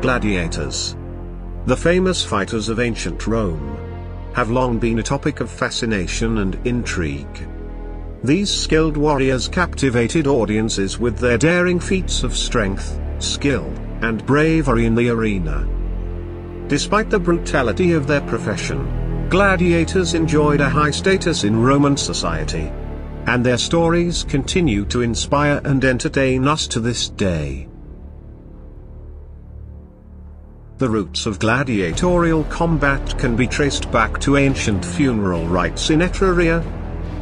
gladiators. The famous fighters of ancient Rome have long been a topic of fascination and intrigue. These skilled warriors captivated audiences with their daring feats of strength, skill, and bravery in the arena. Despite the brutality of their profession, gladiators enjoyed a high status in Roman society, and their stories continue to inspire and entertain us to this day. The roots of gladiatorial combat can be traced back to ancient funeral rites in Etruria,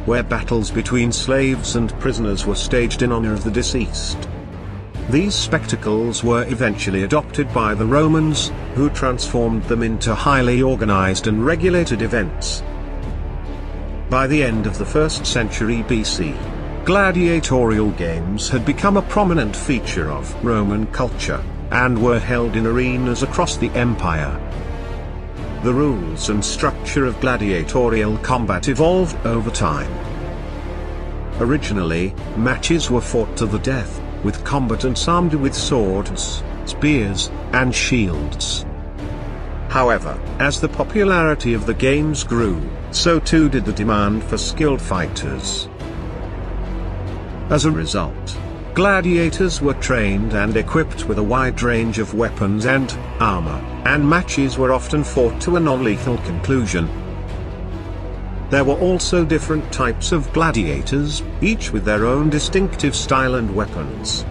where battles between slaves and prisoners were staged in honor of the deceased. These spectacles were eventually adopted by the Romans, who transformed them into highly organized and regulated events. By the end of the 1st century BC, gladiatorial games had become a prominent feature of Roman culture, and were held in arenas across the empire. The rules and structure of gladiatorial combat evolved over time. Originally, matches were fought to the death, with combatants armed with swords, spears, and shields. However, as the popularity of the games grew, so too did the demand for skilled fighters. As a result, gladiators were trained and equipped with a wide range of weapons and armor, and matches were often fought to a non-lethal conclusion. There were also different types of gladiators, each with their own distinctive style and weapons.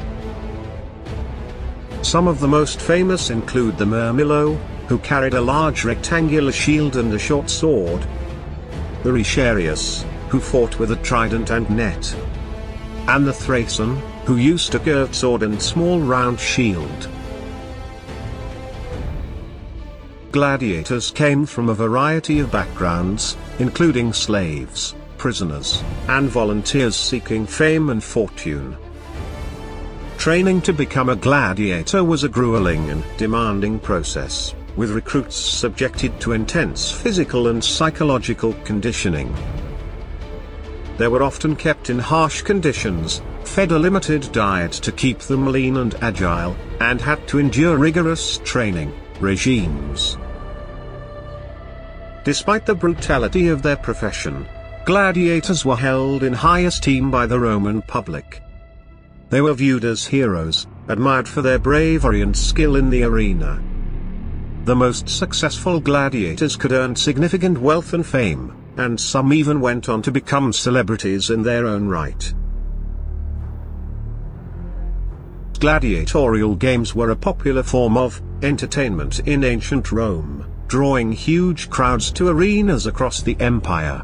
Some of the most famous include the Murmillo, who carried a large rectangular shield and a short sword; the Retiarius, who fought with a trident and net; and the Thracian, who used a curved sword and small round shield. Gladiators came from a variety of backgrounds, including slaves, prisoners, and volunteers seeking fame and fortune. Training to become a gladiator was a grueling and demanding process, with recruits subjected to intense physical and psychological conditioning. They were often kept in harsh conditions, fed a limited diet to keep them lean and agile, and had to endure rigorous training regimes. Despite the brutality of their profession, gladiators were held in high esteem by the Roman public. They were viewed as heroes, admired for their bravery and skill in the arena. The most successful gladiators could earn significant wealth and fame, and some even went on to become celebrities in their own right. Gladiatorial games were a popular form of entertainment in ancient Rome, drawing huge crowds to arenas across the empire.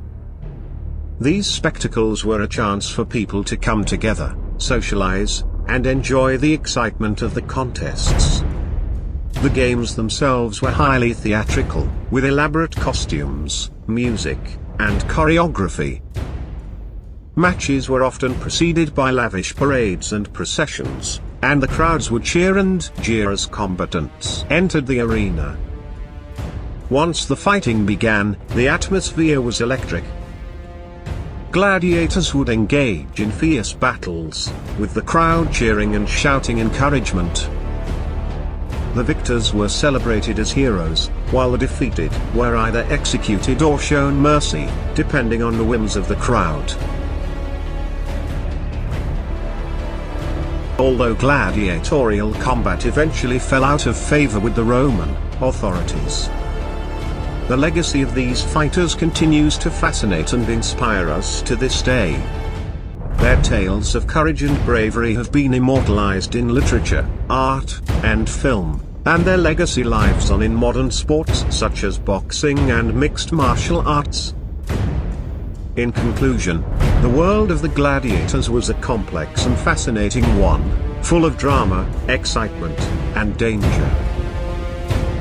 These spectacles were a chance for people to come together, socialize, and enjoy the excitement of the contests. The games themselves were highly theatrical, with elaborate costumes, music, and choreography. Matches were often preceded by lavish parades and processions, and the crowds would cheer and jeer as combatants entered the arena. Once the fighting began, the atmosphere was electric. Gladiators would engage in fierce battles, with the crowd cheering and shouting encouragement. The victors were celebrated as heroes, while the defeated were either executed or shown mercy, depending on the whims of the crowd. Although gladiatorial combat eventually fell out of favor with the Roman authorities, the legacy of these fighters continues to fascinate and inspire us to this day. Their tales of courage and bravery have been immortalized in literature, art, and film, and their legacy lives on in modern sports such as boxing and mixed martial arts. In conclusion, the world of the gladiators was a complex and fascinating one, full of drama, excitement, and danger.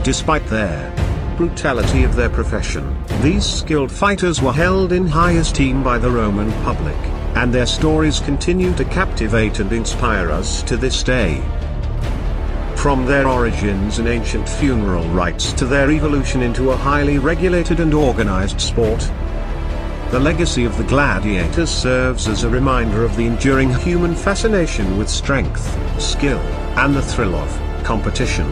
Despite their brutality of their profession, these skilled fighters were held in high esteem by the Roman public, and their stories continue to captivate and inspire us to this day. From their origins in ancient funeral rites to their evolution into a highly regulated and organized sport, the legacy of the gladiators serves as a reminder of the enduring human fascination with strength, skill, and the thrill of competition.